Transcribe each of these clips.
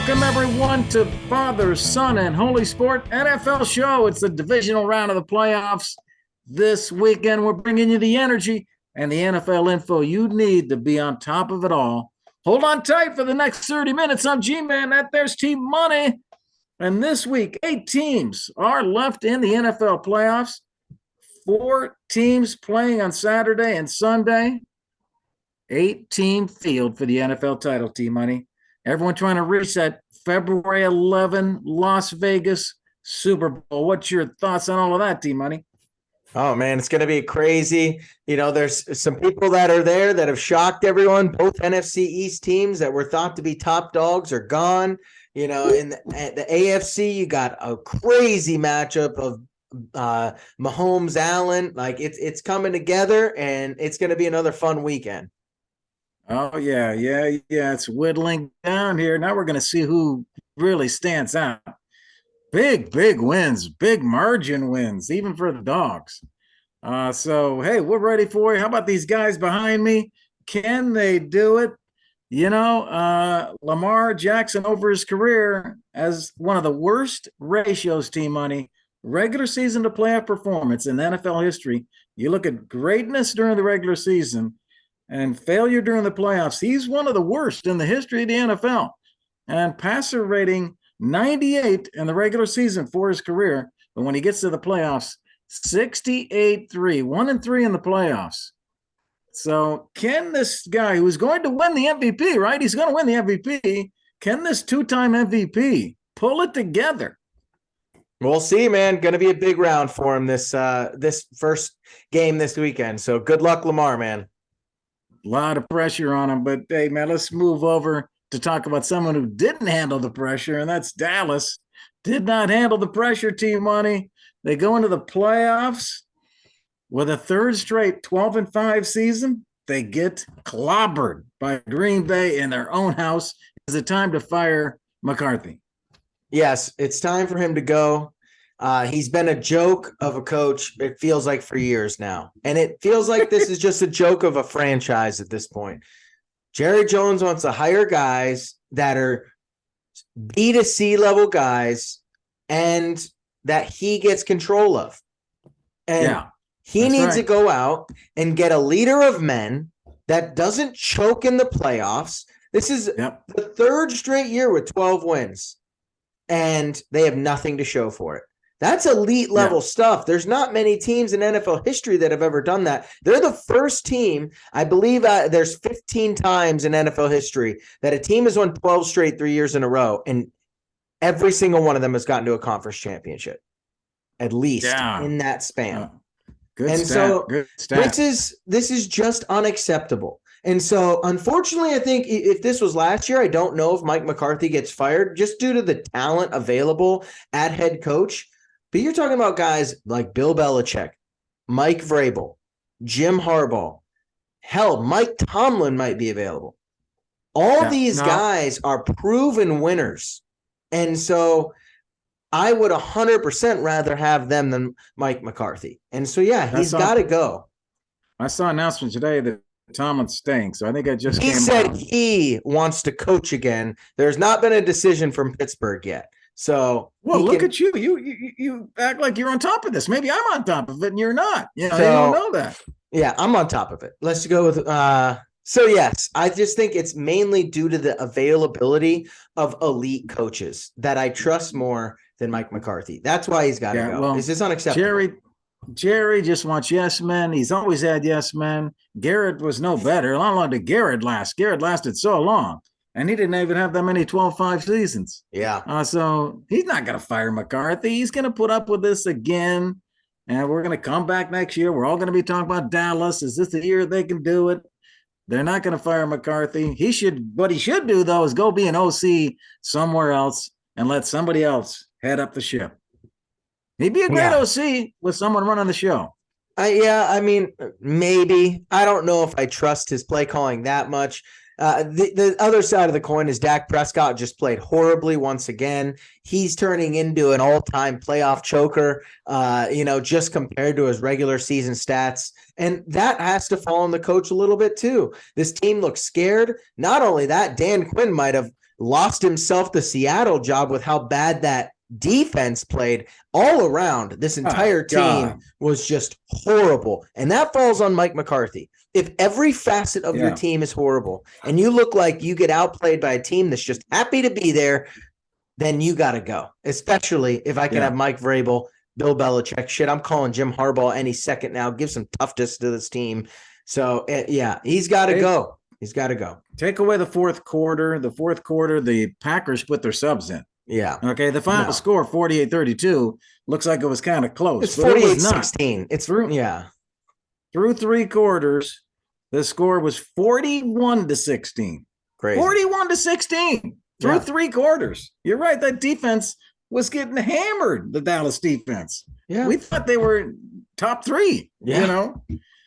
Welcome, everyone, to Father, Son, and Holy Sport NFL show. It's the divisional round of the playoffs. This weekend, we're bringing you the energy and the NFL info you need to be on top of it all. Hold on tight for the next 30 minutes. I'm G-Man. There's Team Money. And this week, 8 teams are left in the NFL playoffs. 4 teams playing on Saturday and Sunday. 8-team field for the NFL title, Team Money. Everyone trying to reach that February 11 Las Vegas Super Bowl. What's your thoughts on all of that, Team Money? Oh, man, it's going to be crazy. You know, there's some people that are there that have shocked everyone. Both NFC East teams that were thought to be top dogs are gone. You know, in the AFC, you got a crazy matchup of Mahomes, Allen. Like, it's coming together, and it's going to be another fun weekend. Oh, yeah. It's whittling down here. Now we're going to see who really stands out. Big wins, big margin wins, even for the dogs. So, hey, we're ready for you. How about these guys behind me? Can they do it? You know, Lamar Jackson over his career as one of the worst ratios, Team Money, regular season to playoff performance in NFL history. You look at greatness during the regular season and failure during the playoffs. He's one of the worst in the history of the NFL. And passer rating 98 in the regular season for his career. But when he gets to the playoffs, 68-3, 1-3 in the playoffs. So can this guy who's going to win the MVP, right? He's going to win the MVP. Can this 2-time MVP pull it together? We'll see, man. Going to be a big round for him this first game this weekend. So good luck, Lamar, man. A lot of pressure on him, but hey, man, let's move over to talk about someone who didn't handle the pressure, and that's Dallas. Did not handle the pressure, Team Money. They go into the playoffs with a third straight 12-5 season. They get clobbered by Green Bay in their own house. Is it time to fire McCarthy? Yes, it's time for him to go. He's been a joke of a coach, it feels like, for years now. And it feels like this is just a joke of a franchise at this point. Jerry Jones wants to hire guys that are B to C level guys and that he gets control of. And he needs to go out and get a leader of men that doesn't choke in the playoffs. This is the third straight year with 12 wins, and they have nothing to show for it. That's elite level stuff. There's not many teams in NFL history that have ever done that. They're the first team, I believe there's 15 times in NFL history that a team has won 12 straight 3 years in a row, and every single one of them has gotten to a conference championship, at least in that span. Good stat. This is just unacceptable. And so, unfortunately, I think if this was last year, I don't know if Mike McCarthy gets fired just due to the talent available at head coach. But you're talking about guys like Bill Belichick, Mike Vrabel, Jim Harbaugh. Hell, Mike Tomlin might be available. All these guys are proven winners. And so I would 100% rather have them than Mike McCarthy. And so, he's got to go. I saw an announcement today that Tomlin stinks. So I think he said he wants to coach again. There's not been a decision from Pittsburgh yet. So, look at you. You act like you're on top of this. Maybe I'm on top of it and you're not. You don't know that. Yeah, I'm on top of it. Let's go with so yes, I just think it's mainly due to the availability of elite coaches that I trust more than Mike McCarthy. That's why he's got to go. This is unacceptable. Jerry just wants yes men. He's always had yes men. Garrett was no better. How long did Garrett last? Garrett lasted so long, and he didn't even have that many 12-5 seasons. Yeah. So he's not going to fire McCarthy. He's going to put up with this again, and we're going to come back next year. We're all going to be talking about Dallas. Is this the year they can do it? They're not going to fire McCarthy. What he should do, though, is go be an OC somewhere else and let somebody else head up the ship. He'd be a great OC with someone running the show. I mean, maybe. I don't know if I trust his play calling that much. The other side of the coin is Dak Prescott just played horribly once again. He's turning into an all-time playoff choker, just compared to his regular season stats. And that has to fall on the coach a little bit too. This team looks scared. Not only that, Dan Quinn might have lost himself the Seattle job with how bad that defense played all around. This entire team was just horrible. And that falls on Mike McCarthy. If every facet of your team is horrible and you look like you get outplayed by a team that's just happy to be there, then you got to go, especially if I can have Mike Vrabel, Bill Belichick. Shit, I'm calling Jim Harbaugh any second now. Give some toughness to this team. So, he's got to go. He's got to go. Take away the fourth quarter. The Packers put their subs in. Yeah. Okay. The final score, 48-32, looks like it was kind of close. It's 48-16. It's through. Yeah. Through 3 quarters, the score was 41-16. Crazy. 41-16 through 3 quarters. You're right. That defense was getting hammered, the Dallas defense. Yeah. We thought they were top 3,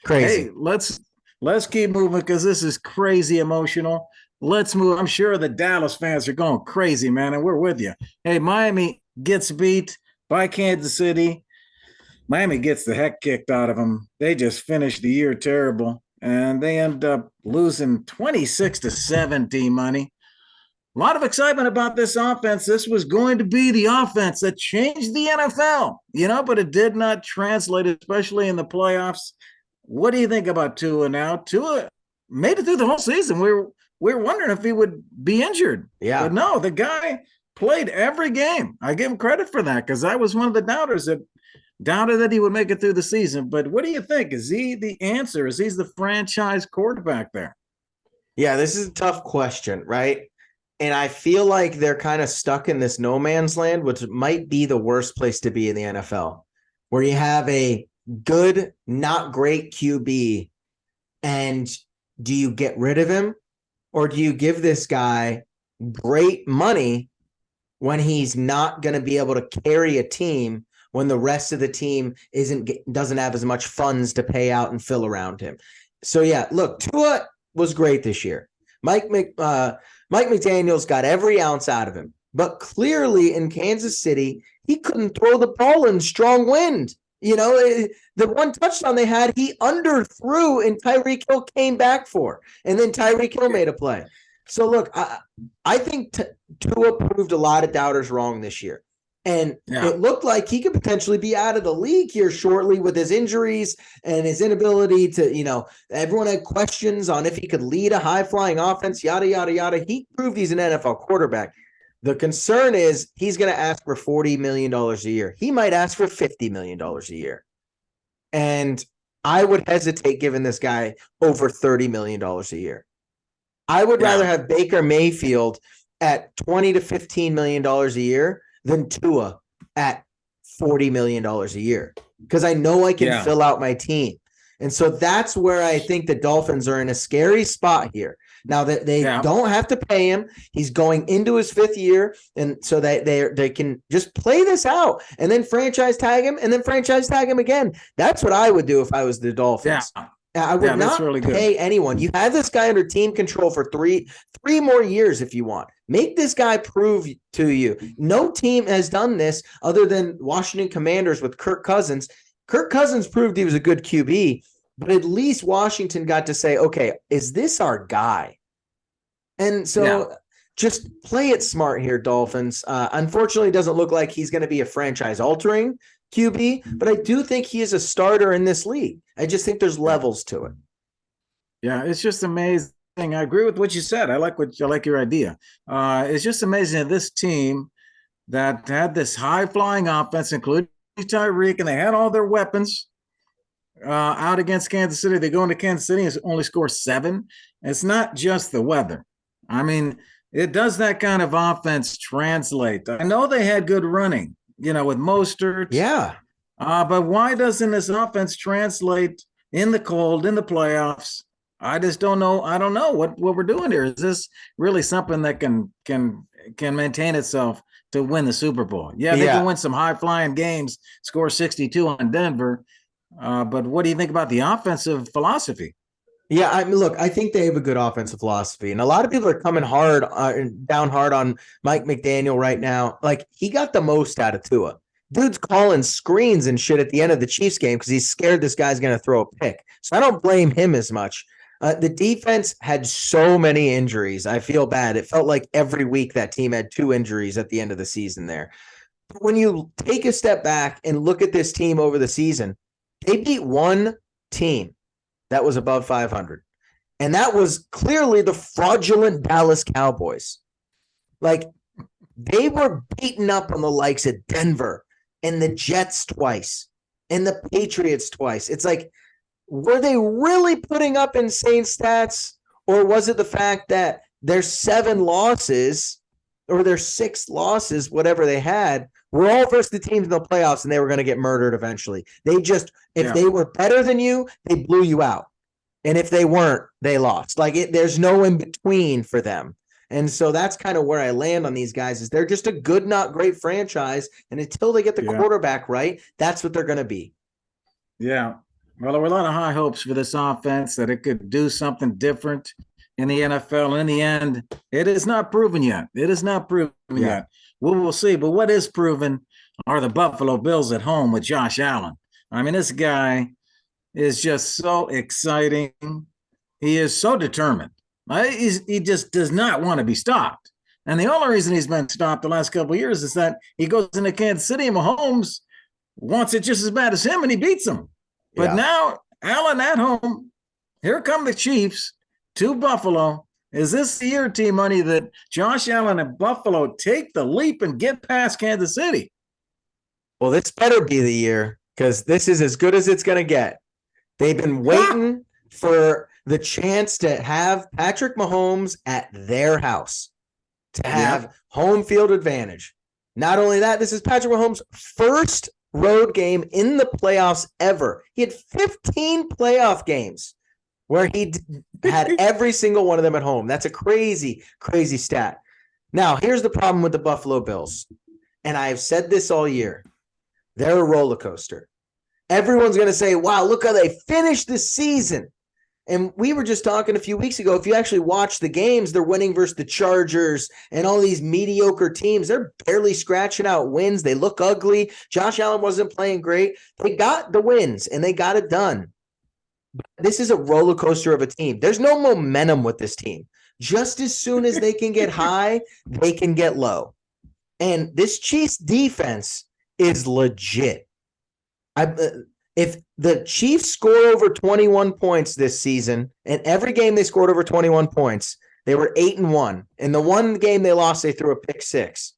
Crazy. Hey, let's keep moving because this is crazy emotional. Let's move. I'm sure the Dallas fans are going crazy, man, and we're with you. Hey, Miami gets beat by Kansas City. Miami gets the heck kicked out of them. They just finished the year terrible, and they end up losing 26-17 money. A lot of excitement about this offense. This was going to be the offense that changed the NFL, but it did not translate, especially in the playoffs. What do you think about Tua now? Tua made it through the whole season. We were wondering if he would be injured. Yeah. But no, the guy played every game. I give him credit for that because I was one of the doubters that doubted that he would make it through the season. But what do you think? Is he the answer? Is he the franchise quarterback there? Yeah, this is a tough question, right? And I feel like they're kind of stuck in this no man's land, which might be the worst place to be in the NFL, where you have a good, not great QB. And do you get rid of him or do you give this guy great money when he's not going to be able to carry a team when the rest of the team doesn't have as much funds to pay out and fill around him? So look, Tua was great this year. Mike McDaniel's got every ounce out of him, but clearly in Kansas City, he couldn't throw the ball in strong wind. The one touchdown they had, he underthrew and Tyreek Hill came back for, and then Tyreek Hill made a play. So look, I think Tua proved a lot of doubters wrong this year. And it looked like he could potentially be out of the league here shortly with his injuries and his inability to, everyone had questions on if he could lead a high-flying offense, yada, yada, yada. He proved he's an NFL quarterback. The concern is he's going to ask for $40 million a year. He might ask for $50 million a year. And I would hesitate giving this guy over $30 million a year. I would rather have Baker Mayfield at $20 to $15 million a year than Tua at $40 million a year, because I know I can fill out my team. And so that's where I think the Dolphins are in a scary spot here. Now that they don't have to pay him, he's going into his 5th year, and so they can just play this out and then franchise tag him and then franchise tag him again. That's what I would do if I was the Dolphins. Yeah. I would not really pay anyone. You have this guy under team control for three more years if you want. Make this guy prove to you. No team has done this other than Washington Commanders with Kirk Cousins. Kirk Cousins proved he was a good QB, but at least Washington got to say, okay, is this our guy? And so just play it smart here, Dolphins. Unfortunately, it doesn't look like he's going to be a franchise-altering QB, but I do think he is a starter in this league. I just think there's levels to it. Yeah, it's just amazing. I agree with what you said. I like your idea. It's just amazing that this team that had this high-flying offense, including Tyreek, and they had all their weapons out against Kansas City. They go into Kansas City and only score 7. It's not just the weather. I mean, it does that kind of offense translate. I know they had good running, with Mostert. Yeah. But why doesn't this offense translate in the cold, in the playoffs? I just don't know. I don't know what we're doing here. Is this really something that can maintain itself to win the Super Bowl? Yeah, they can win some high-flying games, score 62 on Denver. But what do you think about the offensive philosophy? Yeah, I think they have a good offensive philosophy, and a lot of people are coming down hard on Mike McDaniel right now. Like, he got the most out of Tua. Dude's calling screens and shit at the end of the Chiefs game because he's scared this guy's going to throw a pick. So I don't blame him as much. The defense had so many injuries. I feel bad. It felt like every week that team had 2 injuries at the end of the season there. But when you take a step back and look at this team over the season, they beat one team that was above 500. And that was clearly the fraudulent Dallas Cowboys. Like, they were beaten up on the likes of Denver and the Jets twice and the Patriots twice. It's like, were they really putting up insane stats? Or was it the fact that their 7 losses or their 6 losses, whatever they had, were all versus the teams in the playoffs and they were going to get murdered eventually? They just, if they were better than you, they blew you out. And if they weren't, they lost. Like, there's no in between for them. And so that's kind of where I land on these guys, is they're just a good, not great franchise. And until they get the quarterback right, that's what they're going to be. Yeah. Well, there were a lot of high hopes for this offense that it could do something different in the NFL. And in the end, it is not proven yet. It is not proven yet. We'll see. But what is proven are the Buffalo Bills at home with Josh Allen. I mean, this guy is just so exciting. He is so determined. He just does not want to be stopped. And the only reason he's been stopped the last couple of years is that he goes into Kansas City and Mahomes wants it just as bad as him and he beats him. But now Allen at home, here come the Chiefs to Buffalo. Is this the year, T-Money, that Josh Allen and Buffalo take the leap and get past Kansas City? Well, this better be the year, because this is as good as it's going to get. They've been waiting for the chance to have Patrick Mahomes at their house, to have home field advantage. Not only that, this is Patrick Mahomes' first road game in the playoffs ever. He had 15 playoff games where he had every single one of them at home. That's a crazy, crazy stat. Now, here's the problem with the Buffalo Bills, and I've said this all year. They're a roller coaster. Everyone's going to say, wow, look how they finished the season. And we were just talking a few weeks ago, if you actually watch the games, they're winning versus the Chargers and all these mediocre teams. They're barely scratching out wins. They look ugly. Josh Allen wasn't playing great. They got the wins, and they got it done. But this is a roller coaster of a team. There's no momentum with this team. Just as soon as they can get high, they can get low. And this Chiefs defense is legit. If the Chiefs score over 21 points this season, and every game they scored over 21 points, they were 8-1. In the one game they lost, they threw a pick 6.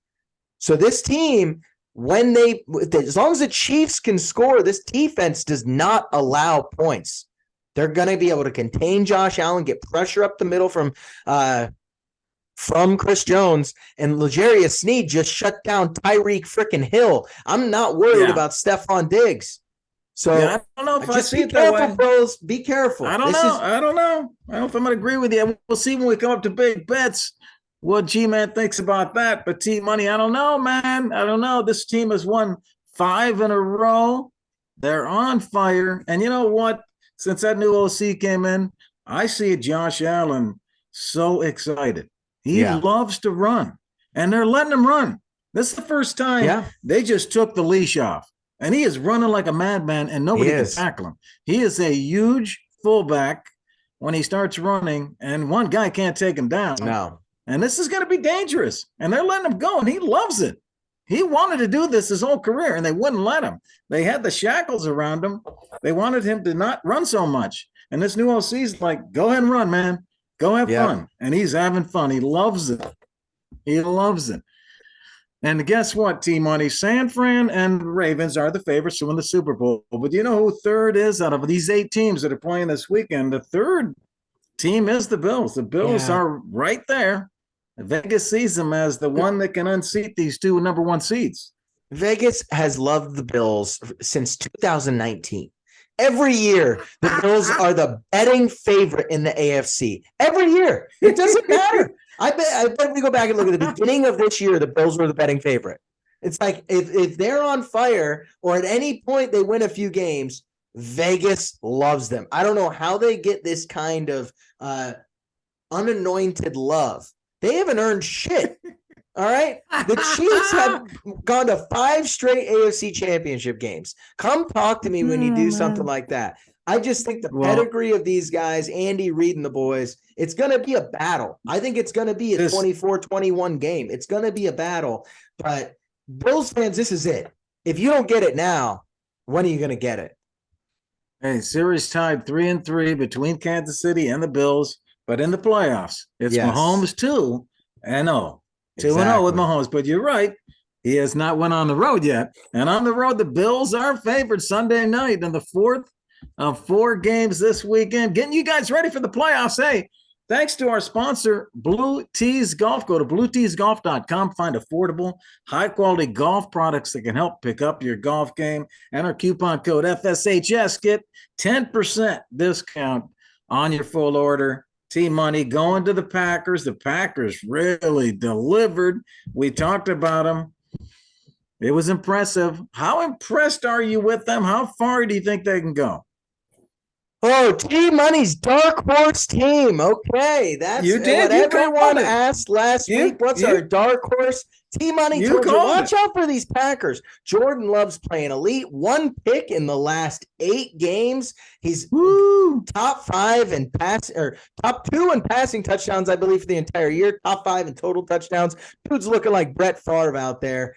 So this team, as long as the Chiefs can score, this defense does not allow points. They're going to be able to contain Josh Allen, get pressure up the middle from Chris Jones, and L'Jarius Sneed just shut down Tyreek freaking Hill. I'm not worried about Stephon Diggs. So I don't know if I see it that way. Bros. Be careful. I don't know. I don't know if I'm going to agree with you. We'll see when we come up to big bets what G-Man thinks about that. But T-Money, I don't know, man. I don't know. This team has won 5 in a row. They're on fire. And you know what? Since that new OC came in, I see Josh Allen so excited. He loves to run, and they're letting him run. This is the first time they just took the leash off, and he is running like a madman, and nobody can tackle him. He is a huge fullback when he starts running, and one guy can't take him down. No. And this is going to be dangerous, and they're letting him go, and he loves it. He wanted to do this his whole career, and they wouldn't let him. They had the shackles around him. They wanted him to not run so much. And this new OC's like, go ahead and run, man. Go have fun. And he's having fun. He loves it. He loves it. And guess what, T-Money? San Fran and Ravens are the favorites to win the Super Bowl. But you know who third is out of these 8 teams that are playing this weekend? The third team is the Bills. The Bills are right there. Vegas sees them as the one that can unseat these 2 number 1 seeds. Vegas has loved the Bills since 2019. Every year, the Bills are the betting favorite in the AFC. Every year. It doesn't matter. I bet we go back and look at the beginning of this year, the Bills were the betting favorite. It's like if they're on fire or at any point they win a few games, Vegas loves them. I don't know how they get this kind of unanointed love. They haven't earned shit. All right. The Chiefs have gone to 5 straight AFC championship games. Come talk to me when you do something like that. I just think the Well, pedigree of these guys, Andy Reid and the boys, it's going to be a battle. I think it's going to be a 24-21 game. It's going to be a battle. But Bills fans, this is it. If you don't get it now, when are you going to get it? hey, series tied 3-3 between Kansas City and the Bills, but in the playoffs, it's Mahomes 2-0. 2-0 with Mahomes. But you're right. He has not went on the road yet. And on the road, the Bills are favored Sunday night in the fourth of 4 games this weekend. Getting you guys ready for the playoffs. Hey, thanks to our sponsor, Blue Tees Golf. Go to blueteesgolf.com. Find affordable, high-quality golf products that can help pick up your golf game. And our coupon code FSHS. Get 10% discount on your full order. T-Money going to the Packers. The Packers really delivered. We talked about them. It was impressive. How impressed are you with them? How far do you think they can go? Oh, T-Money's dark horse team. Okay, that's what everyone asked last week. What's our dark horse? T-Money told you, watch out for these Packers. Jordan Love's playing elite. 1 pick in the last 8 games. He's top 5 in top 2 in passing touchdowns, I believe, for the entire year. Top 5 in total touchdowns. Dude's looking like Brett Favre out there.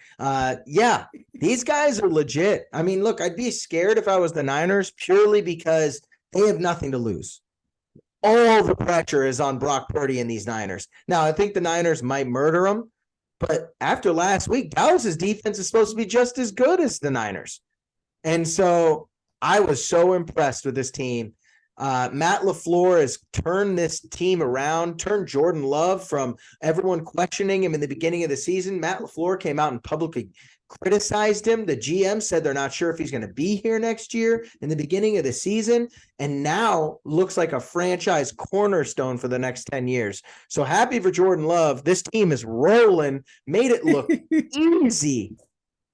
Yeah, these guys are legit. I mean, look, I'd be scared if I was the Niners purely because they have nothing to lose. All the pressure is on Brock Purdy and these Niners. Now, I think the Niners might murder them. But after last week, Dallas's defense is supposed to be just as good as the Niners. And so I was so impressed with this team. Matt LaFleur has turned this team around, turned Jordan Love from everyone questioning him in the beginning of the season. Matt LaFleur came out and publicly criticized him. The GM said they're not sure if he's going to be here next year in the beginning of the season, and now looks like a franchise cornerstone for the next 10 years. So happy for Jordan Love. This team is rolling, made it look easy.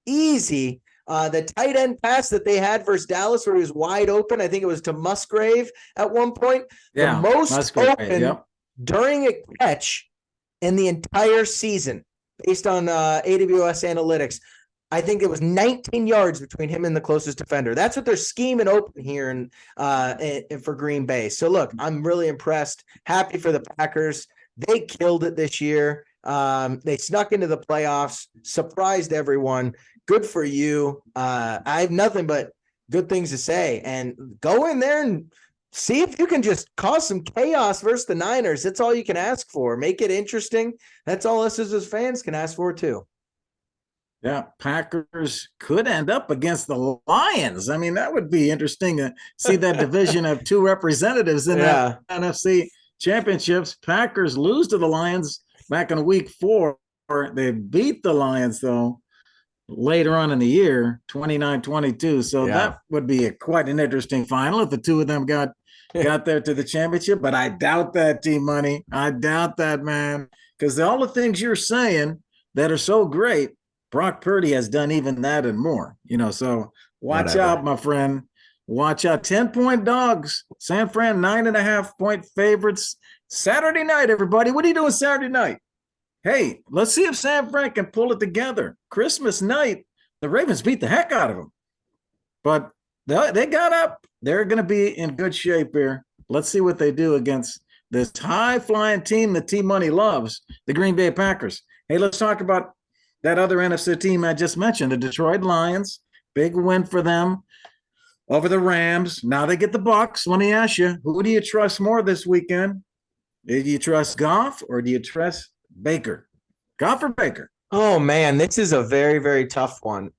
The tight end pass that they had versus Dallas where he was wide open, I think it was to Musgrave at one point. The most open during a catch in the entire season based on AWS analytics. I think it was 19 yards between him and the closest defender. That's what they're scheming open here for Green Bay. So, look, I'm really impressed. Happy for the Packers. They killed it this year. They snuck into the playoffs, surprised everyone. Good for you. I have nothing but good things to say. And go in there and see if you can just cause some chaos versus the Niners. That's all you can ask for. Make it interesting. That's all us as fans can ask for, too. Yeah, Packers could end up against the Lions. I mean, that would be interesting to see that division of 2 representatives in that NFC championships. Packers lose to the Lions back in week 4. They beat the Lions, though, later on in the year, 29-22. So that would be quite an interesting final if the 2 of them got there to the championship. But I doubt that, T-Money. I doubt that, man, because all the things you're saying that are so great, Brock Purdy has done even that and more, so watch out, my friend. Watch out. 10-point dogs. San Fran, 9.5-point favorites. Saturday night, everybody. What are you doing Saturday night? Hey, let's see if San Fran can pull it together. Christmas night, the Ravens beat the heck out of them. But they got up. They're going to be in good shape here. Let's see what they do against this high-flying team that T-Money loves, the Green Bay Packers. Hey, let's talk about that other NFC team I just mentioned, the Detroit Lions. Big win for them over the Rams. Now they get the Bucs. Let me ask you, who do you trust more this weekend? Do you trust Goff or do you trust Baker? Goff or Baker? Oh, man, this is a very, very tough one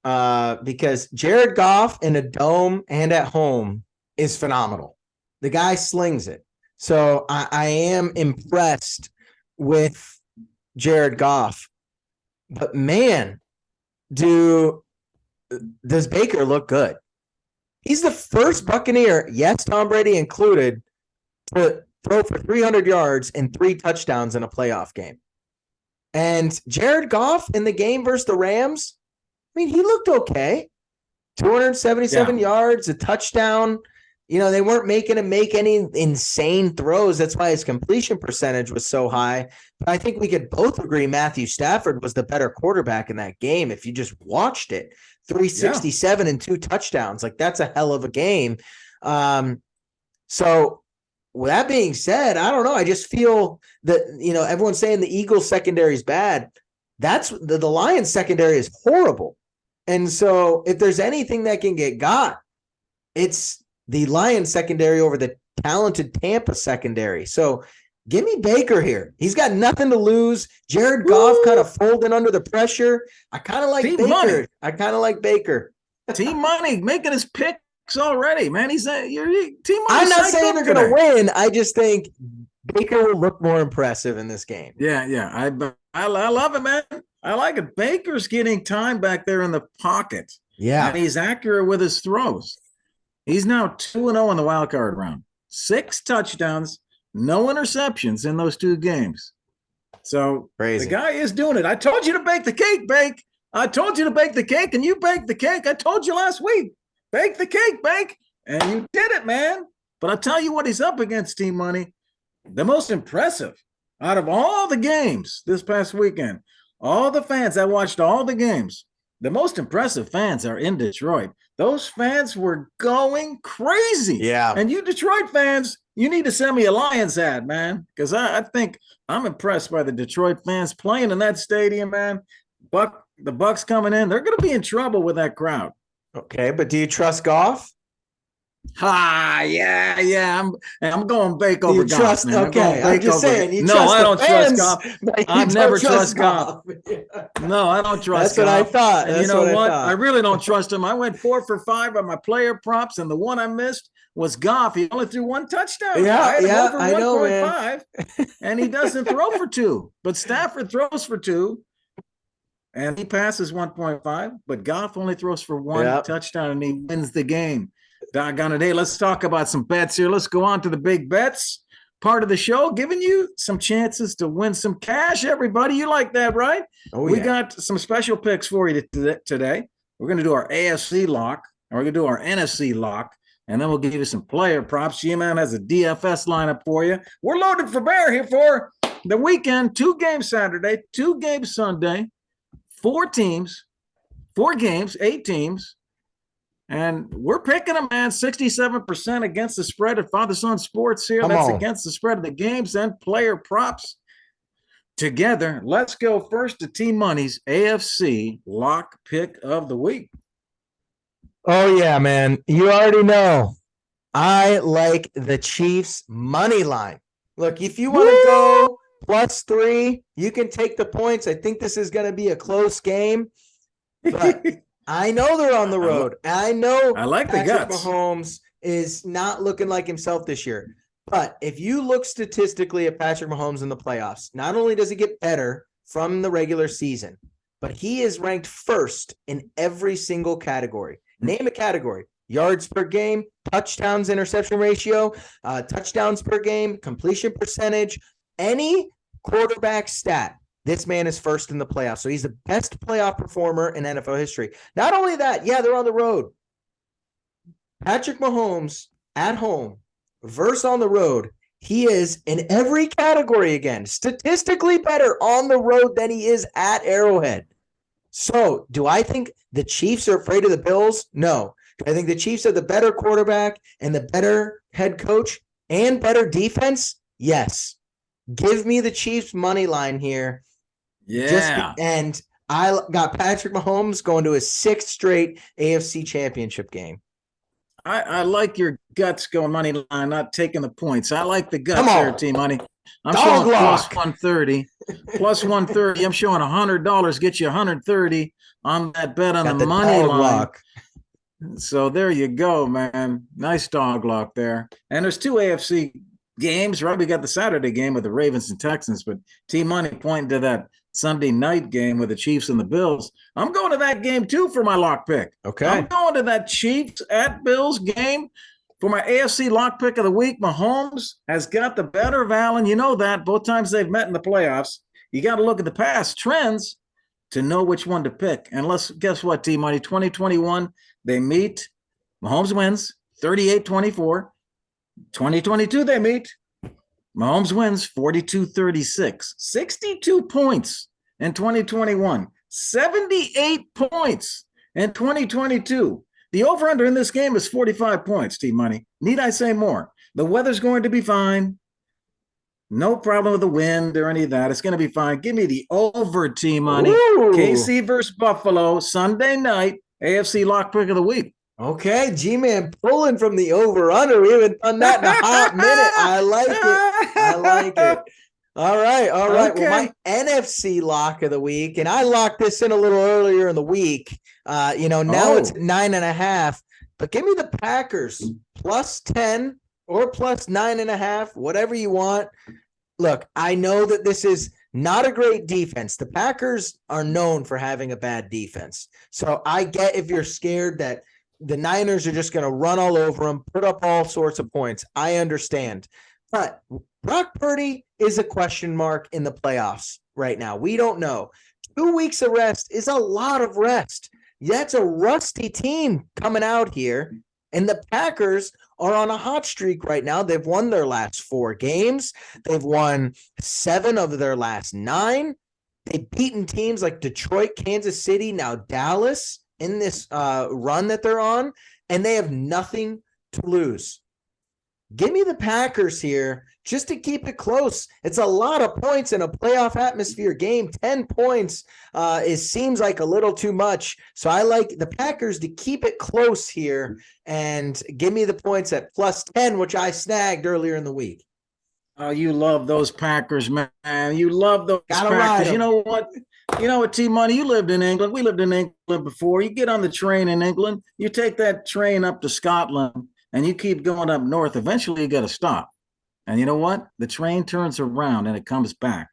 because Jared Goff in a dome and at home is phenomenal. The guy slings it. So I am impressed with Jared Goff. But, man, does Baker look good? He's the first Buccaneer, yes, Tom Brady included, to throw for 300 yards and 3 touchdowns in a playoff game. And Jared Goff in the game versus the Rams, I mean, he looked okay. 277 yards, a touchdown. They weren't making him make any insane throws. That's why his completion percentage was so high. But I think we could both agree Matthew Stafford was the better quarterback in that game. If you just watched it, 367 and 2 touchdowns. Like, that's a hell of a game. So with that being said, I don't know. I just feel that, everyone's saying the Eagles secondary is bad. That's the Lions secondary is horrible. And so if there's anything that can get got, it's the Lions secondary over the talented Tampa secondary. So give me Baker here. He's got nothing to lose. Jared Goff kind of folding under the pressure. I kind of like Team Baker. money. I kind of like Baker. Team money making his picks already, man. He's team money. I'm not saying they're going to win. I just think Baker will look more impressive in this game. Yeah. I love it, man. I like it. Baker's getting time back there in the pocket. Yeah. And he's accurate with his throws. He's now 2-0 in the wild card round. 6 touchdowns, no interceptions in those 2 games. So crazy. The guy is doing it. I told you to bake the cake, Bake. I told you to bake the cake, and you baked the cake. I told you last week. Bake the cake, Bake. And you did it, man. But I'll tell you what he's up against, Team Money. The most impressive out of all the games this past weekend. All the fans, I watched all the games. The most impressive fans are in Detroit. Those fans were going crazy. Yeah. And you Detroit fans, you need to send me a Lions hat, man, because I think I'm impressed by the Detroit fans playing in that stadium, man. The Bucks coming in, they're going to be in trouble with that crowd. Okay, but do you trust Goff? Yeah. I'm going Bake over Goff. Trust? Man. Okay, I'm just saying. You no, trust I don't fans, trust Goff. I've never trust Goff. No, I don't trust. That's what I thought. And you know what? I really don't trust him. I went 4 for 5 on my player props, and the one I missed was Goff. He only threw 1 touchdown. Yeah, I know, man. And he doesn't throw for 2. But Stafford throws for 2. And he passes 1.5, but Goff only throws for 1 touchdown, and he wins the game. Doggone it. Hey, let's talk about some bets here. Let's go on to the big bets part of the show, giving you some chances to win some cash, everybody. You like that, right? We got some special picks for you today. We're going to do our AFC lock, and we're going to do our NFC lock, and then we'll give you some player props. G-Man has a DFS lineup for you. We're loaded for bear here for the weekend. 2 games Saturday, 2 games Sunday. 4 teams, 4 games, 8 teams. And we're picking them, man, 67% against the spread at Father Son Sports here. That's against the spread of the games and player props together. Let's go first to Team Money's AFC lock pick of the week. Oh, yeah, man. You already know. I like the Chiefs money line. Look, if you want to go +3, you can take the points. I think this is going to be a close game, but I know they're on the road. I know I like Patrick the guts. Mahomes is not looking like himself this year. But if you look statistically at Patrick Mahomes in the playoffs, not only does he get better from the regular season, but he is ranked first in every single category. Name a category. Yards per game, touchdowns, interception ratio, touchdowns per game, completion percentage, any quarterback stat. This man is first in the playoffs. So he's the best playoff performer in NFL history. Not only that, they're on the road. Patrick Mahomes at home versus on the road. He is in every category again, statistically better on the road than he is at Arrowhead. So do I think the Chiefs are afraid of the Bills? No. Do I think the Chiefs are the better quarterback and the better head coach and better defense? Yes. Give me the Chiefs money line here. Yeah. And I got Patrick Mahomes going to his 6th straight AFC championship game. I like your guts going money line, not taking the points. I like the guts there, Team Money. I'm showing +130. +130. I'm showing $100. Get you 130 on that bet on the money line. Lock. So there you go, man. Nice dog lock there. And there's 2 AFC games, right? We got the Saturday game with the Ravens and Texans, but Team Money pointing to that Sunday night game with the Chiefs and the Bills. I'm going to that game too for my lock pick. Okay. I'm going to that Chiefs at Bills game for my AFC lock pick of the week. Mahomes has got the better of Allen. You know that. Both times they've met in the playoffs. You got to look at the past trends to know which one to pick. And guess what, Team Money? 2021, they meet. Mahomes wins 38-24. 2022, they meet. Mahomes wins 42-36. 62 points in 2021. 78 points in 2022. The over-under in this game is 45 points, Team Money. Need I say more? The weather's going to be fine. No problem with the wind or any of that. It's going to be fine. Give me the over team money. Ooh. KC versus Buffalo, Sunday night, AFC lock pick of the week. Okay, G-Man pulling from the over-under. We haven't done that in a hot minute. I like it. I like it. All right, all right. Okay. Well, my NFC lock of the week, and I locked this in a little earlier in the week. Now it's 9.5, but give me the Packers plus 10 or plus 9.5, whatever you want. Look, I know that this is not a great defense. The Packers are known for having a bad defense. So I get if you're scared that the Niners are just going to run all over them, put up all sorts of points. I understand. But Brock Purdy is a question mark in the playoffs right now. We don't know. 2 weeks of rest is a lot of rest. That's a rusty team coming out here. And the Packers are on a hot streak right now. They've won their last 4 games. They've won 7 of their last 9. They've beaten teams like Detroit, Kansas City, now Dallas in this run that they're on, and they have nothing to lose. Give me the Packers here just to keep it close. It's a lot of points in a playoff atmosphere game. 10 points seems like a little too much. So I like the Packers to keep it close here and give me the points at plus 10, which I snagged earlier in the week. Oh, you love those Packers, man. You love those Packers. You know what? T-Money, you lived in England. We lived in England before. You get on the train in England. You take that train up to Scotland, and you keep going up north. Eventually, you got to stop. And you know what? The train turns around, and it comes back.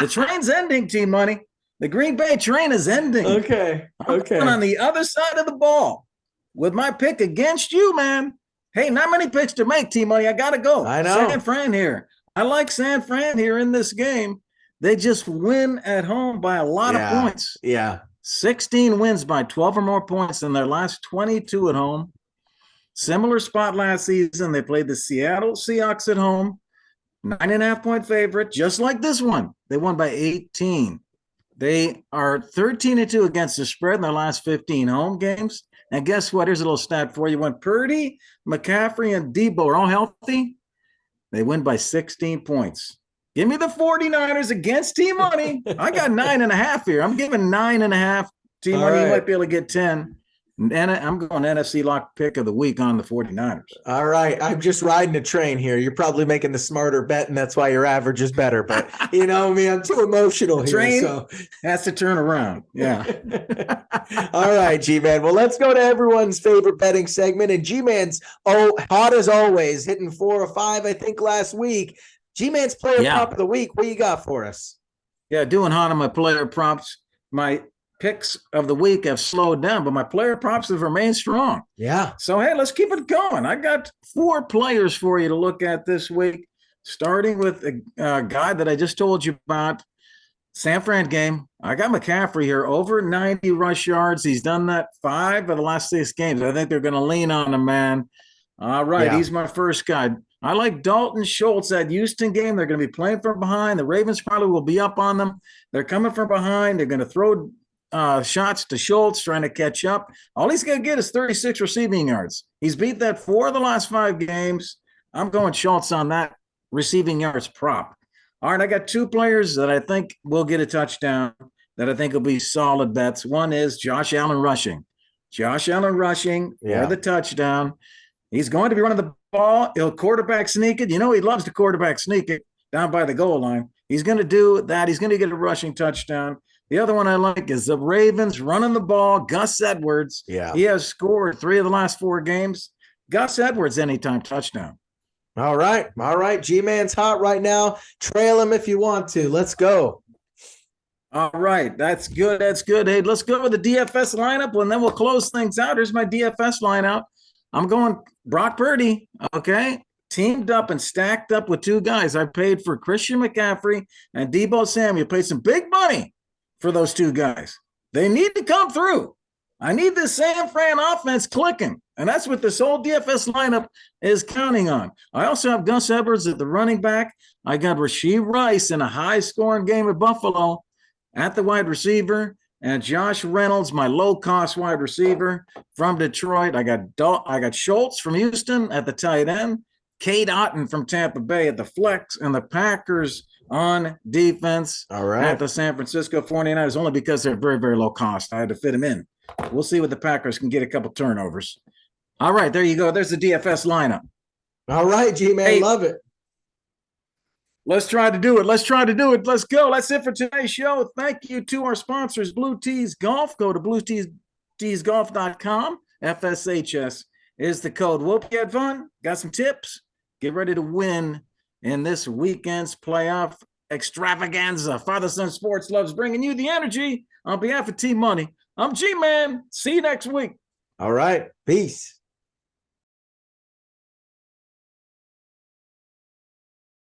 The train's ending, T-Money. The Green Bay train is ending. Okay. I'm on the other side of the ball with my pick against you, man. Hey, not many picks to make, T-Money. I got to go. I know. San Fran here. I like San Fran here in this game. They just win at home by a lot of points. Yeah. 16 wins by 12 or more points in their last 22 at home. Similar spot last season. They played the Seattle Seahawks at home. 9.5-point favorite, just like this one. They won by 18. They are 13-2 against the spread in their last 15 home games. And guess what? Here's a little stat for you. When Purdy, McCaffrey, and Debo are all healthy, they win by 16 points. Give me the 49ers against T-Money. I got 9.5 here. I'm giving 9.5. T-Money, right. You might be able to get 10. And I'm going NFC lock pick of the week on the 49ers. All right. I'm just riding a train here. You're probably making the smarter bet, and that's why your average is better. But you know me, I'm too emotional here. Train so has to turn around. Yeah. All right, G-Man. Well, let's go to everyone's favorite betting segment. And G-Man's hot as always, hitting 4 or 5, I think, last week. G-Man's player prop of the week. What you got for us? Yeah, doing hot on my player props. My picks of the week have slowed down, but my player props have remained strong. Yeah. So, hey, let's keep it going. I got 4 players for you to look at this week, starting with a guy that I just told you about, San Fran game. I got McCaffrey here, over 90 rush yards. He's done that 5 of the last 6 games. I think they're going to lean on him, man. All right, He's my first guy. I like Dalton Schultz, that Houston game. They're going to be playing from behind. The Ravens probably will be up on them. They're coming from behind. They're going to throw shots to Schultz, trying to catch up. All he's going to get is 36 receiving yards. He's beat that 4 of the last 5 games. I'm going Schultz on that receiving yards prop. All right, I got 2 players that I think will get a touchdown that I think will be solid bets. One is Josh Allen rushing. Josh Allen rushing for the touchdown. He's going to be running the ball. He'll quarterback sneak it. You know he loves to quarterback sneak it down by the goal line. He's going to do that. He's going to get a rushing touchdown. The other one I like is the Ravens running the ball. Gus Edwards. Yeah. He has scored 3 of the last 4 games. Gus Edwards, anytime touchdown. All right. All right. G-Man's hot right now. Trail him if you want to. Let's go. All right. That's good. That's good. Hey, let's go with the DFS lineup, and then we'll close things out. Here's my DFS lineup. I'm going Brock Purdy, okay? Teamed up and stacked up with 2 guys. I paid for Christian McCaffrey and Debo Samuel. Paid some big money for those 2 guys. They need to come through. I need this San Fran offense clicking, and that's what this whole DFS lineup is counting on. I also have Gus Edwards at the running back. I got Rashee Rice in a high-scoring game at Buffalo at the wide receiver, and Josh Reynolds, my low-cost wide receiver from Detroit. I got Schultz from Houston at the tight end. Kate Otten from Tampa Bay at the flex, and the Packers on defense All right. at the San Francisco 49ers, only because they're very, very low cost. I had to fit them in. We'll see what the Packers can get a couple turnovers. All right, there you go. There's the DFS lineup. All right, G-Man, Hey, love it. let's try to do it. Let's try to do it. Let's go. That's it for today's show. Thank you to our sponsors, Blue Tees Golf. Go to blueteesgolf.com. FSHS is the code. Whoop, you had fun? Got some tips? Get ready to win in this weekend's playoff extravaganza. Father Son Sports loves bringing you the energy. On behalf of Team Money, I'm G-Man. See you next week. All right. Peace.